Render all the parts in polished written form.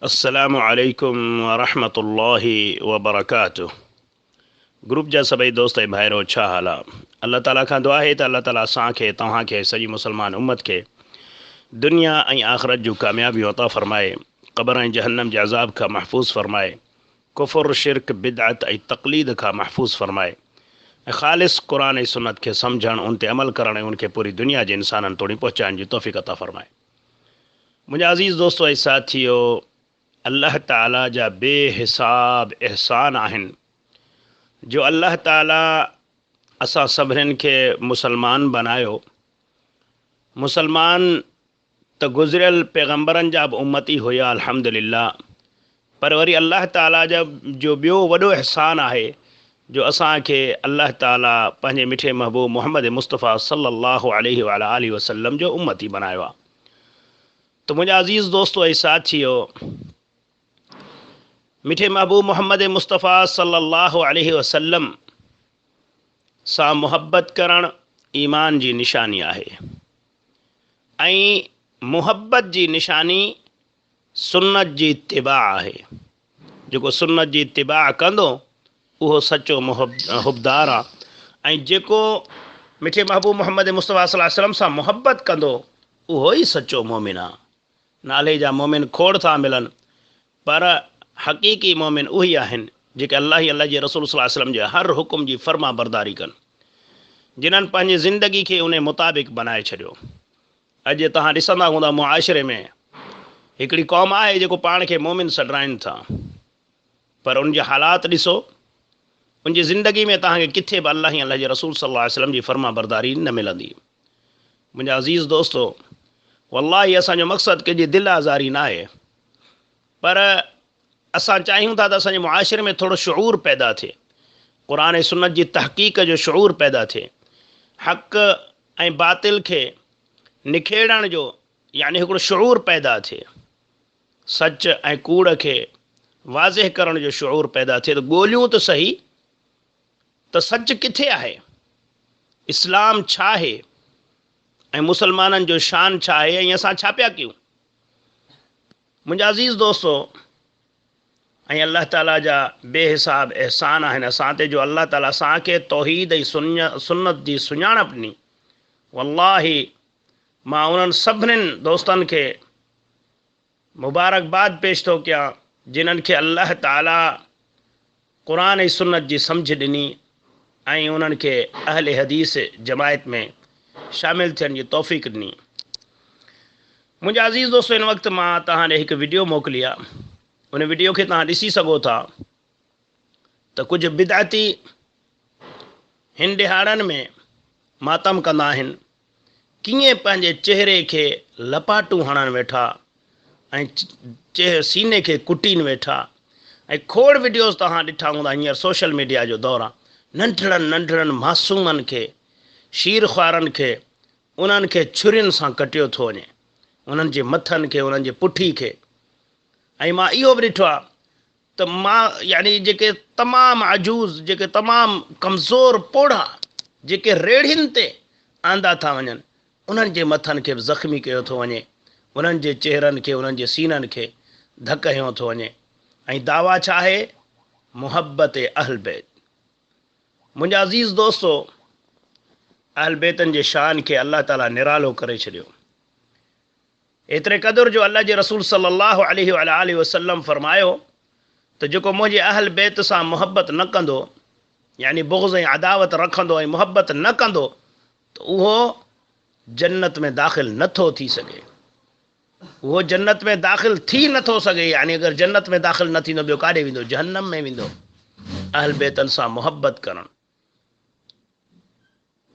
अस्सलामु अलैकुम वरहमतुल्लाहि वबरकातुह। ग्रुप जा सभई दोस्त ऐं भाइरो छा हाल आहे? अल्लाह ताला खां दुआ आहे त अल्लाह ताला असांखे तव्हांखे सॼी मुसलमान उम्मत खे दुनिया ऐं आख़िरत जूं कामयाबियूं अता फ़रमाए, क़ब्र ऐं जहन्नम जे अज़ाब खां महफ़ूज़ फ़रमाए, कुफ़ुर शिरक बिदअत ऐं तक़लीद खां महफ़ूज़ फ़रमाए ऐं ख़ालिस क़ुरान ऐं सुन्नत खे सम्झणु, उन ते अमल करणु ऐं उनखे पूरी दुनिया जे इंसाननि तोड़ी पहुचाइण जी तौफ़ीक़ अता फ़रमाए। मुंहिंजा अज़ीज़ दोस्तो ऐं साथियो, अल्लाह ताला जा बेहिसाब एहसान आहिनि जो अल्लाह ताला असां सभिनीनि खे मुसलमान बनायो। मुसलमान त गुज़िरियल पैगम्बरनि जा बि उम्मती हुया अल्हम्दुलिल्लाह, पर वरी अल्लाह ताला जा जो ॿियो वॾो एहसान आहे जो असांखे अल्लाह ताला पंहिंजे मिठे महबूब मोहम्मद मुस्तफ़ा सल्लल्लाहु अलैहि वालैहि वसल्लम जो उम्मती बनायो आहे। त मुंहिंजा अज़ीज़ दोस्तो ऐं साथियो, मिठे महबूब मोहम्मद मुस्तफ़ा सल्लल्लाहु अलैहि वसल्लम सां मुहब्बत करणु ईमान जी निशानी आहे ऐं मुहब्बत जी निशानी सुन्नत जी इत्तिबा आहे। जेको सुन्नत जी इत्तिबा कंदो उहो सचो हुबदार आहे ऐं जेको मिठे महबूब मोहम्मद मुस्तफ़ा सल्लल्लाहु अलैहि वसल्लम सां मुहब्बत कंदो उहो ई सचो मोमिन आहे। नाले जा मोमिन खोड़ था मिलनि, पर हक़ीक़ी मोमिन उहे आहिनि जेके अल्लाह जे रसूल सल्लल्लाहु अलैहि वसल्लम जे हर हुकुम जी फर्मा बरदारी कनि, जिन्हनि पंहिंजी ज़िंदगी खे उन मुताबिक़ बनाए छॾियो। अॼु तव्हां ॾिसंदा हूंदा मुआशिरे में हिकिड़ी क़ौम आहे जेको पाण खे मोमिन सॾराइनि था, पर उनजे हालात ॾिसो, उनजी ज़िंदगी में तव्हांखे किथे बि अल्लाह जे रसूल सल्लल्लाहु अलैहि वसल्लम जी फर्मा बरदारी न मिलंदी। मुंहिंजा अज़ीज़ दोस्तो, वल्लाही असांजो मक़सदु कंहिंजी दिलि आज़ारी न आहे, पर असां चाहियूं था त असांजे मुआशिरे में थोरो शऊर पैदा थिए, क़ुरान ऐं सुन्नत जी तहक़ीक़ जो शऊर पैदा थिए, हक़ ऐं बातिल खे निखेड़ण जो यानी हिकिड़ो शऊर पैदा थिए, सच ऐं कूड़ खे वाज़िह करण जो शऊर पैदा थिए। त ॻोल्हियूं त सही त सच किथे आहे, इस्लाम छा आहे ऐं मुसलमाननि जो शान छा आहे ऐं असां छा पिया कयूं। मुंहिंजा अज़ीज़ दोस्तो ऐं अल्लाह ताला जा बेहिसाब एहसान आहिनि असां ते, जो अल्लाह ताला असांखे तौहीद ऐं सुन्नत जी सुञाणप ॾिनी। वल्लाही मां उन्हनि सभिनीनि दोस्तनि खे मुबारकबाद पेश थो कयां जिन्हनि खे अल्लाह ताला क़ुरान ऐं सुन्नत जी सम्झ ॾिनी ऐं उन्हनि खे अहले हदीस जमायत में शामिल थियण जी तौफ़ीक़ ॾिनी। मुंहिंजा अज़ीज़ दोस्तो, हिन वक़्तु मां तव्हां ॾे हिकु वीडियो मोकिली आहे। उन वीडियो खे तव्हां ॾिसी सघो था त कुझु बिदअती हिन ॾिहाड़नि में मातम कंदा आहिनि, कीअं पंहिंजे चहिरे खे लपाटूं हणनि वेठा ऐं सीने खे कुटीनि वेठा ऐं खोड़ वीडियोज़ तव्हां ॾिठा हूंदा हींअर सोशल मीडिया जो दौरु आहे। नंढड़नि नंढड़नि मासूमनि खे, शीर ख़्वारनि खे, उन्हनि खे छुरियुनि सां कटियो थो वञे, उन्हनि जे मथनि खे, उन्हनि जे पुठी खे। ऐं मां इहो बि ॾिठो आहे त मां यानी जेके तमामु अजूज़, जेके तमामु कमज़ोर पोड़ा, जेके रेढ़ियुनि ते आंदा था वञनि, उन्हनि जे मथनि खे बि ज़ख़्मी कयो थो वञे, उन्हनि जे चहिरनि खे, उन्हनि जे सीननि खे धक हयो थो वञे। ऐं दावा छा आहे? मुहब्बत अहल बैत। मुंहिंजा अज़ीज़ दोस्तो, अहल बैतनि जे शान खे अल्लाह ताला निरालो करे छॾियो, एतिरे क़दुरु जो अल्लाह जे रसूल सल्लल्लाहु अलैहि वसल्लम फरमायो त जेको मुंहिंजे अहल बैत सां मुहब्बत न कंदो, यानी बुग़्ज़ ऐं अदावत रखंदो ऐं मुहब्बत न कंदो, त उहो जन्नत में दाख़िल नथो थी सघे। उहो जन्नत में दाख़िल थी नथो सघे, यानी अगरि जन्नत में दाख़िल न थींदो ॿियो काॾे वेंदो? जहन्नम में वेंदो। अहल बैतनि सां मुहब्बत करणु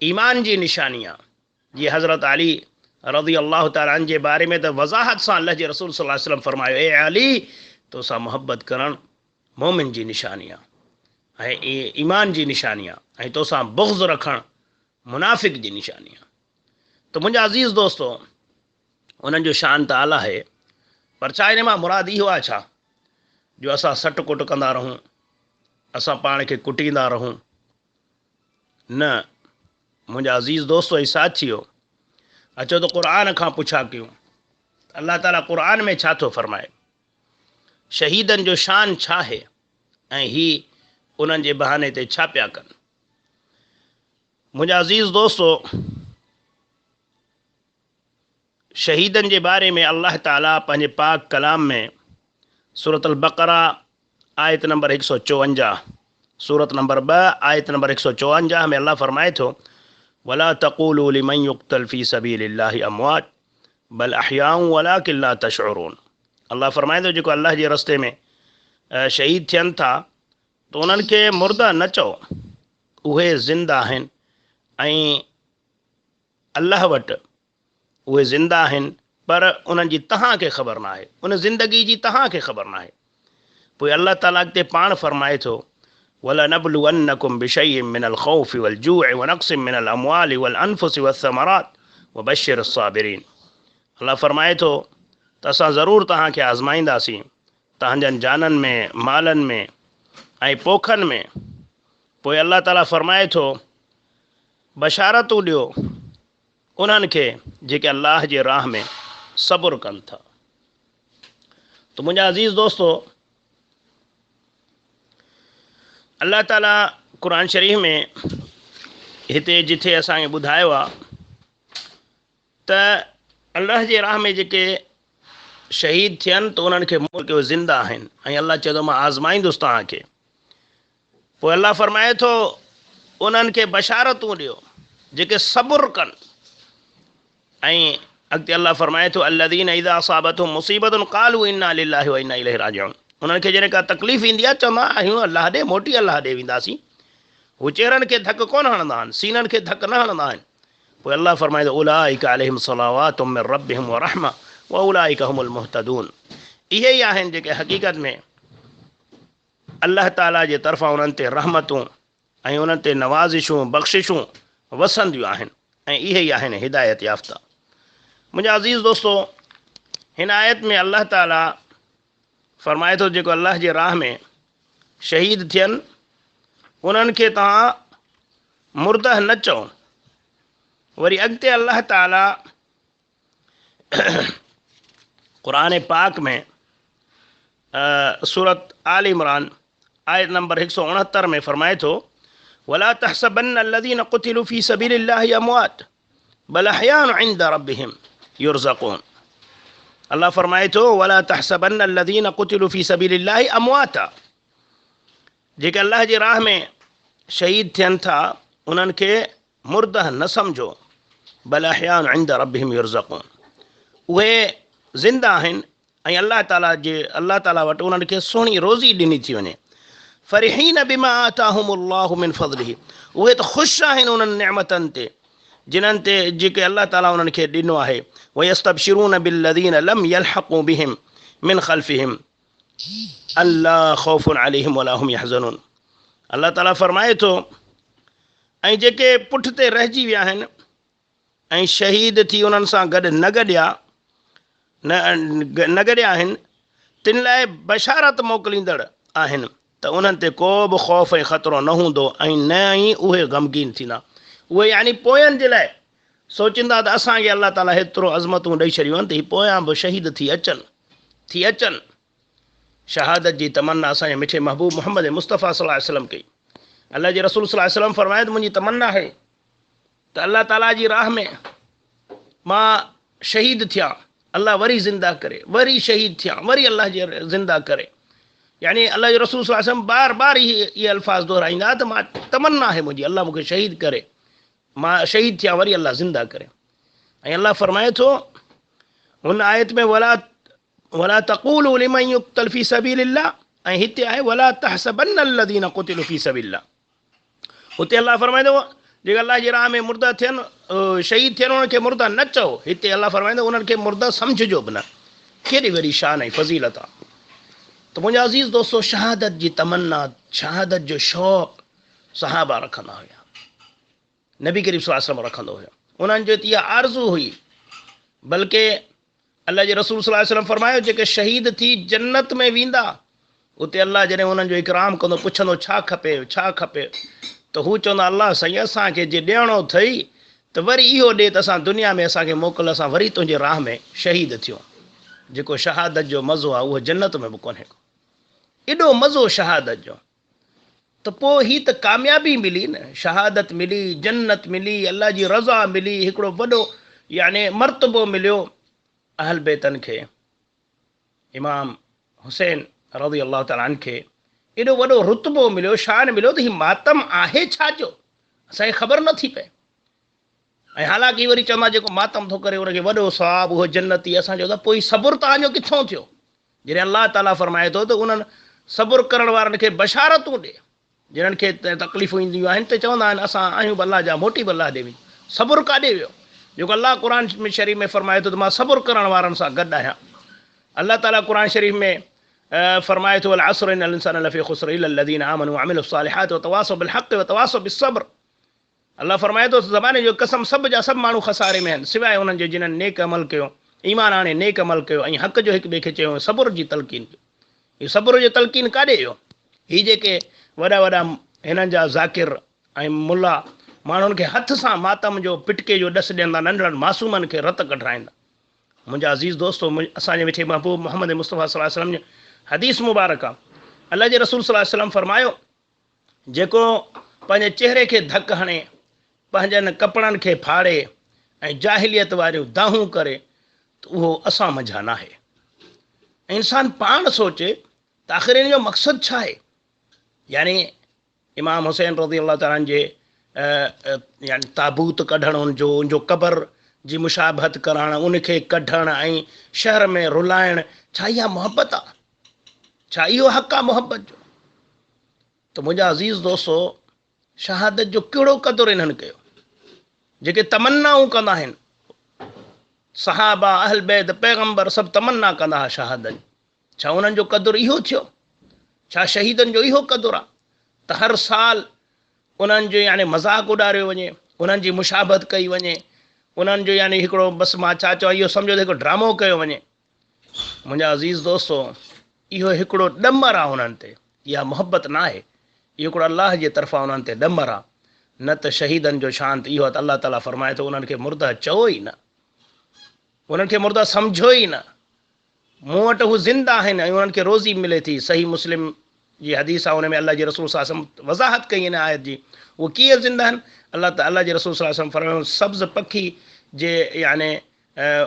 ईमान जी निशानी आहे। जीअं हज़रत अली रज़ी अल्लाह ताला अन्हु जे बारे में त वज़ाहत सां अल्लाह जे रसूल सल्लल्लाहु अलैहि वसल्लम फरमायो, ए अली, तोसां मुहब्बत करणु मोमिन जी निशानी आहे ऐं ईमान जी निशानी आहे, ऐं तोसां बुग़्ज़ रखणु मुनाफ़िक़ जी निशानी आहे। त मुंहिंजा अज़ीज़ दोस्तो, उन्हनि जो शान त आला आहे, पर छा हिन मां मुराद इहो आहे छा जो असां सट कुट कंदा रहूं, असां पाण खे कुटींदा रहूं? न मुंहिंजा अज़ीज़ दोस्तो ऐं साथियो, अचो त क़ुरान खां पुछा कयूं, अल्लाह ताला क़ुरान में छा थो फरमाए? शहीदनि जो शान छा आहे ऐं ही उन्हनि जे बहाने ते छा पिया कनि। मुंहिंजा अज़ीज़ दोस्तो, शहीदनि जे बारे में अल्लाह ताला पंहिंजे पाक कलाम में सूरत अल बक़रा आयत नंबर 154, सूरत नंबर 2 आयत नंबर 154 में अल्लाह फरमाए थो, वला तक़ूलू लिमन युक़्तल फ़ी सबीलिल्लाहि अमवात बल अहयाउ वलाकिन ला तशऊरून। अल्लाह फरमाए थो जेको अल्लाह जे रस्ते में शहीद थियनि था त उन्हनि खे मुर्दा न चओ, उहे ज़िंदा आहिनि ऐं अल्लाह वटि उहे ज़िंदा आहिनि, पर उन्हनि जी तव्हांखे ख़बर न आहे, उन ज़िंदगी जी तव्हांखे ख़बर न आहे। पोइ अल्लाह ताला अॻिते पाण फरमाए थो, वलनबलुवन्नकुम बिशैइन मिनल ख़ौफ़ि वल जूअ व नक़्सिन मिनल अमवालि वल अनफुसि वस्समरात वबश्शिर अस्साबिरीन। अल्लाह फरमाए थो त असां ज़रूरु तव्हांखे आज़माईंदासीं, तव्हांजनि जाननि में, मालनि में ऐं पोखनि में। पोइ अल्लाह ताला फरमाए थो, बशारतूं ॾियो उन्हनि खे जेके अल्लाह जे राह में सब्र कनि था। त मुंहिंजा अज़ीज़ दोस्तो, अल्लाह ताला क़ुरान शरीफ़ में हिते जिथे असांखे ॿुधायो आहे त अल्लाह जे राह में जेके शहीद थियनि त उन्हनि खे उहे ज़िंदा आहिनि ऐं अल्लाह चए थो मां आज़माईंदुसि तव्हांखे। पोइ अल्लाह फरमाए थो उन्हनि खे बशारतूं ॾियो जेके सब्र कनि। ऐं अॻिते अल्लाह फरमाए थो, अल्लज़ीन इज़ा असाबतहुम मुसीबतुन क़ालू इन्ना लिल्लाहि व इन्ना इलैहि राजिऊन। उन्हनि खे जॾहिं का तकलीफ़ ईंदी आहे चवंदा आहियूं अल्लाह ॾे मोटी अल्लाह ॾे वेंदासीं। हू चेहरनि खे धक कोन हणंदा आहिनि, सीननि खे धक न हणंदा आहिनि। पोइ अल्लाह फरमाए थो, उलाइका अलैहिम सलावातुम मिन रब्बिहिम व रहमा व उलाइका हुमुल मुहतदून। इहे ई आहिनि जेके हक़ीक़त में अल्लाह ताला जे तरफ़ां उन्हनि ते रहमतूं ऐं उन्हनि ते नवाज़िशूं बख़्शिशूं वसंदियूं आहिनि ऐं इहे ई आहिनि हिदायत याफ़्ता। मुंहिंजा अज़ीज़ दोस्तो, हिन आयत में अल्लाह ताला फरमाए थो जेको अल्लाह जे राह में शहीद थियनि उन्हनि खे तव्हां मुर्दह न चओ। वरी अॻिते अल्लाह ताला क़ुरान पाक में सूरत आल इमरान आयत नंबर 169 में फरमाए थो, वला तहसबन्न अल्लज़ीन क़ुतिलू फ़ी सबीलिल्लाहि अमवात बल अहयाउन इंद रब्बिहिम युरज़क़ून। अल्लाह फरमाए थो, वला तहसबन्न अल्लज़ीन क़ुतिलू फ़ी सबीलिल्लाहि अमवाता। जेके अल्लाह जे राह में शहीद थियनि था उन्हनि खे मुर्दह न सम्झो, बल अहयाउन इंद रब्बिहिम युरज़क़ून। उहे ज़िंदा आहिनि ऐं अल्लाह ताला वटि उन्हनि खे सुहिणी रोज़ी ॾिनी थी वञे। फ़रिहीन बिमा आताहुमुल्लाहु मिन फ़ज़लिही। उहे त ख़ुशि आहिनि उन्हनि नेमतनि ते जिन्हनि ते जेके अल्लाह ताला उन्हनि खे ॾिनो आहे। वयस्तबशिरून बिल्लज़ीन लम यल्हक़ू बिहिम मिन ख़ल्फ़िहिम अल्ला ख़ौफ़ुन अलैहिम वला हुम यहज़नून। अल्लाह ताला फरमाए थो, ऐं जेके पुठिते रहिजी विया आहिनि ऐं शहीद थी उन्हनि सां गॾु न गॾिया आहिनि, तिन लाइ बशारत मोकिलींदड़ आहिनि त उन्हनि ते को बि ख़ौफ़ ऐं ख़तरो न हूंदो ऐं न ई उहे गमगीन थींदा। उहे यानी पोयनि जे लाइ सोचींदा त असांखे अल्लाह ताला हेतिरो अज़मतूं ॾेई शॾियूं आहिनि त हीअ पोयां बि शहीद थी अचनि। शहादत जी तमन्ना असांजे मिठे महबूब मोहम्मद मुस्तफ़ा सल्लल्लाहु अलैहि वसल्लम कई। अल्लाह जे रसूल सल्लल्लाहु अलैहि वसल्लम फरमाए त मुंहिंजी तमन्ना आहे त अल्लाह ताला जी राह में मां शहीद थियां, अल्लाह वरी ज़िंदा करे, वरी शहीद थियां, वरी अल्लाह जे ज़िंदा करे। यानी अल्लाह जे रसूल सल्लल्लाहु अलैहि वसल्लम बार बार इहे अल्फाज़ दोहराईंदा त मां तमन्ना आहे मुंहिंजी अल्लाह मूंखे शहीद करे, मां शहीद थियां वरी अल्लाह ज़िंदा करे। ऐं अल्लाह फरमाए थो हुन आयत में, वला तक़ूलू लिमन युक़्तल फ़ी सबीलिल्लाह, ऐं हिते आहे वला तहसबन्न अल्लज़ीन क़ुतिलू फ़ी सबीलिल्लाह। हुते अल्लाह फरमाए थो जेके अल्लाह जे राह में मुर्दा थियनि, शहीद थियनि, उन्हनि खे मुर्दा न चओ। हिते अल्लाह फरमाए थो उन्हनि खे मुर्दा सम्झिजो बि न। केॾी वॾी शान ऐं फज़ीलत आहे। त मुंहिंजा अज़ीज़ दोस्तो, शहादत जी तमन्ना, शहादत जो शौक़ु सहाबा रखंदा हुया, नबी करीम सल्लल्लाहु अलैहि वसल्लम रखंदो हुयो। उन्हनि जो इहा आरज़ू हुई। बल्कि अल्लाह जे रसूल सल्लल्लाहु अलैहि वसल्लम फरमायो जेके शहीद थी जन्नत में वेंदा, उते अल्लाह जॾहिं उन्हनि जो इकराम कंदो, पुछंदो छा खपे, त हू चवंदा अल्लाह साईं असांखे जे ॾियणो अथई त वरी इहो ॾे त असां दुनिया में असांखे मोकिल, असां वरी तुंहिंजे राह में शहीद थियूं। जेको शहादत जो मज़ो आहे उहो जन्नत में बि कोन्हे को। एॾो मज़ो शहादत जो, त पोइ ही त कामयाबी मिली न, शहादत मिली, जन्नत मिली, अल्लाह जी रज़ा मिली, हिकिड़ो वॾो याने मर्तबो मिलियो अहल बैतनि खे। इमाम हुसैन रज़ी अल्लाह ताला अन्हु खे एॾो वॾो रुतबो मिलियो, शान मिलियो, त ही मातम आहे छा जो असांखे ख़बर नथी पए। ऐं हालांकि वरी चवंदा जेको मातम थो करे उनखे वॾो सवाबु, उहो जन्नती। असां चऊं था पोइ सबुरु तव्हांजो किथां थियो, जॾहिं अलाह ताला फरमाए थो त उन्हनि सबुरु करण वारनि खे बशारतूं ॾे, जिन्हनि खे तकलीफ़ूं ईंदियूं आहिनि त चवंदा आहिनि असां आहियूं बि अलाह जा, मोटी बि अलाह ॾे वई। सबुरु काॾे वियो, जेको अलाह क़ुर में शरीफ़ में फरमाए थो त मां सबुरु करण वारनि सां गॾु आहियां। अल्लाह ताला क़ुर शरीफ़ में फरमाए थो अल असर इन्नल इंसान लफ़ी ख़ुस्र इल्ला लज़ीना आमनू व अमिलुस सालिहात व तवासौ बिल हक़ व तवासौ बिस सब्र। अल्लाह फरमाए थो ज़माने जो कसम, सभु जा सभु माण्हू खसारे में आहिनि सिवाय उन्हनि जे जिन्हनि नेक अमल कयो, ईमान आणे नेक अमल कयो ऐं हक़ जो हिक ॿिए खे चयो, सबुर जी तलक़ीन कयो। हीउ सबुर जो तलक़ीन काॾे वियो? हीअ जेके वॾा वॾा हिननि जा ज़ाकिर ऐं मुला माण्हुनि खे हथ सां मातम जो पिटके जो ॾस ॾियंदा, नंढड़नि मासूमनि खे रत कढाईंदा। मुंहिंजा अज़ीज़ दोस्तो, असांजे मिठे महबूब मोहम्मद मुस्तफ़ा सल्लल्लाहु अलैहि वसल्लम जो हदीस मुबारक आहे। अल्लाह जे रसूल सल्लल्लाहु अलैहि वसल्लम फरमायो, जेको पंहिंजे चेहरे खे धकु हणे, पंहिंजनि कपिड़नि खे फाड़े ऐं जाहिलियत वारियूं दाहूं करे, त उहो असां मंझा न आहे। ऐं इंसानु पाण सोचे त आख़िर इन जो मक़सदु छा आहे। यानी इमाम हुसैन रज़ी अल्लाह ताला जे यानी ताबूत कढणु, उनजो क़बर जी मुशाबहत करणु, उनखे कढणु ऐं शहर में रुलाइणु, छा इहा मोहबत आहे? छा इहो हक़ आहे मोहबत जो? त मुंहिंजा अज़ीज़ दोस्तो, शहादत जो कहिड़ो क़दुरु इन्हनि कयो। जेके तमन्नाऊं कंदा आहिनि, सहाबा, अहल बैत, पैगंबर सभु तमन्ना कंदा हुआ शहादत, छा उन्हनि जो क़दुरु इहो थियो? छा शहीदनि जो इहो क़दुरु आहे त हर साल उन्हनि जो यानी मज़ाक उॾारियो वञे, उन्हनि जी मुशाबत कई वञे, उन्हनि जो यानी हिकिड़ो बसि मां छा चवां, इहो सम्झो त हिकिड़ो ड्रामो कयो वञे। मुंहिंजा अज़ीज़ दोस्तो, इहो हिकिड़ो ॾमर आहे उन्हनि ते, इहा मोहबत न आहे। इहो हिकिड़ो अलाह जे तरफ़ां उन्हनि ते ॾमर आहे। न त शहीदनि जो शान त इहो आहे त अलाह ताला फरमाए थो उन्हनि खे मुर्दा चओ ई न, उन्हनि खे मुर्दा सम्झो ई न। मूं वटि हू ज़िंदा आहिनि ऐं उन्हनि खे रोज़ी मिले थी। सही मुस्लिम जी हदीस आहे, उन में अल्लाह जे रसूल सल्लल्लाहु अलैहि वसल्लम वज़ाहत कई इन आयत जी। उहो कीअं ज़िंदा आहिनि? अल्लाह जे रसूल सल्लल्लाहु अलैहि वसल्लम फरमायो, सब्ज़ पखी जे याने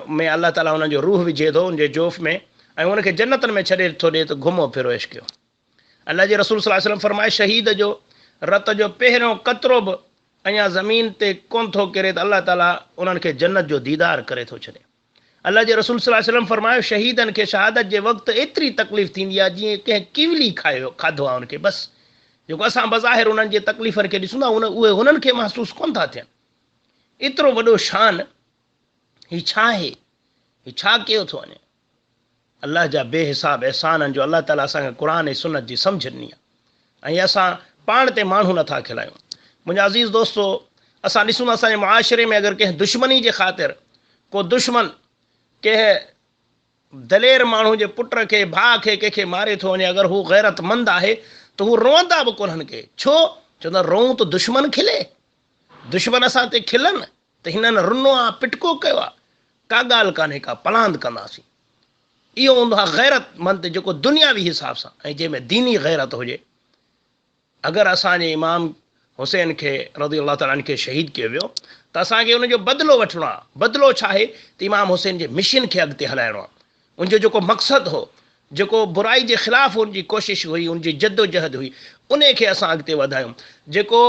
में अल्लाह ताला उन्हनि जो रूह विझे थो उनजे जोफ़ में ऐं उनखे जन्नतनि में छॾे थो ॾिए त घुमो फिरो इश्क कयो। अल्लाह जे रसूल सल्लल्लाहु अलैहि वसल्लम फरमाए, शहीद जो रत जो पहिरियों कतरो बि अञा ज़मीन ते कोन थो किरे त अल्लाह ताला उन्हनि खे जन्नत जो दीदार करे थो छॾे। अल्लाह जे रसूल सल्लल्लाहु अलैहि वसल्लम फरमायो, शहीदनि खे शहादत जे वक़्तु एतिरी तकलीफ़ थींदी आहे जीअं कंहिं किवली खाधो आहे उनखे। बसि जेको असां बज़ाहिर उन्हनि जे तकलीफ़नि खे ॾिसूं था, उहे हुननि खे महसूसु कोन था थियनि। एतिरो वॾो शान, हीउ छा आहे? हीउ छा कयो थो वञे? अलाह जा बेहिसाब अहसाननि जो अलाह ताला असांखे क़ुर ऐं सुन्नत जी सम्झ ॾिनी आहे ऐं असां पाण ते माण्हू नथा खिलायूं। मुंहिंजा अज़ीज़ दोस्तो, असां ॾिसूं था असांजे मुआशिरे में अगरि कंहिं दुश्मनी जे ख़ातिर को दुश्मन कंहिं दलेर माण्हू जे पुट खे, भाउ खे कंहिंखे मारे थो वञे, अगरि हू गैरतमंद आहे त हू रोअंदा बि कोन्हनि खे। छो? चवंदा रोऊं त दुश्मन खिले, दुश्मन असां ते खिलनि त हिननि रुनो आहे, पिटको कयो आहे, का ॻाल्हि कान्हे, का पलांद कंदासीं। इहो हूंदो आहे गैरतमंद जेको दुनियावी हिसाब सां ऐं जंहिंमें दीनी गैरत हुजे। अगरि असांजे इमाम हुसैन खे रज़ी अल्लाह ताला खे शहीद कयो वियो त असांखे उनजो बदिलो वठिणो आहे। बदिलो छा आहे त इमाम हुसैन जे मिशन खे अॻिते हलाइणो आहे। उनजो जेको मक़सदु हो, जेको बुराई जे ख़िलाफ़ु उनजी कोशिशि हुई, उनजी जद्दोजहद हुई, उन खे असां अॻिते वधायूं। जेको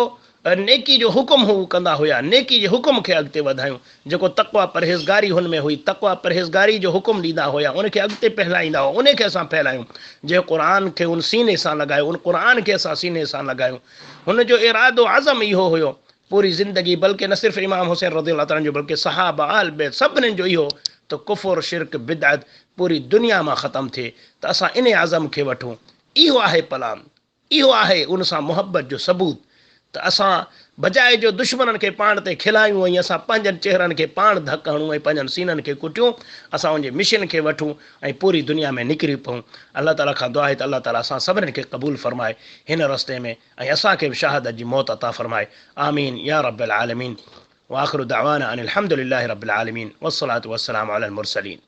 नेकी जो हुकुम हू कंदा हुआ, नेकी जे हुकुम खे अॻिते वधायूं। जेको तक़वा परहेज़गारी हुन में हुई, तक़वा परहेज़गारी जो हुकुम ॾींदा हुआ, उनखे अॻिते फैलाईंदा हुआ, उनखे असां फैलायूं। जे क़ुर खे उन सीने सां लॻायो, उन क़ुर खे असां सीने सां लॻायूं। हुनजो इरादो आज़म इहो हुयो पूरी ज़िंदगी, बल्कि न सिर्फ़ु इमाम हुसैन रज़ी अल्लाह ताला जो, बल्कि सहाबा, अहल बैत सभिनीनि जो इहो त कुफ़ुर, शिरक, बिदअत पूरी दुनिया मां ख़तमु थिए। त असां इन आज़म खे वठूं। इहो आहे पलान, इहो आहे उन सां मुहबत जो सबूत। त असां बजाए जो दुश्मननि खे पाण ते खिलायूं ऐं असां पंहिंजनि चेहरनि खे पाण धकु हणूं ऐं पंहिंजनि सीननि खे कुटियूं, असां उनजे मिशन खे वठूं ऐं पूरी दुनिया में निकिरी पऊं। अल्लाह ताला खां दुआ आहे त अल्लाह ताला असां सभिनीनि खे क़बूल फरमाए हिन रस्ते में ऐं असांखे बि शहादत जी मौत अता फरमाए। आमीन या रब्बल आलमीन। व आख़िरु दअवाना अनिल हम्दुलिल्लाहि रब्बिल आलमीन वस्सलातु वस्सलामु अलल मुरसलीन।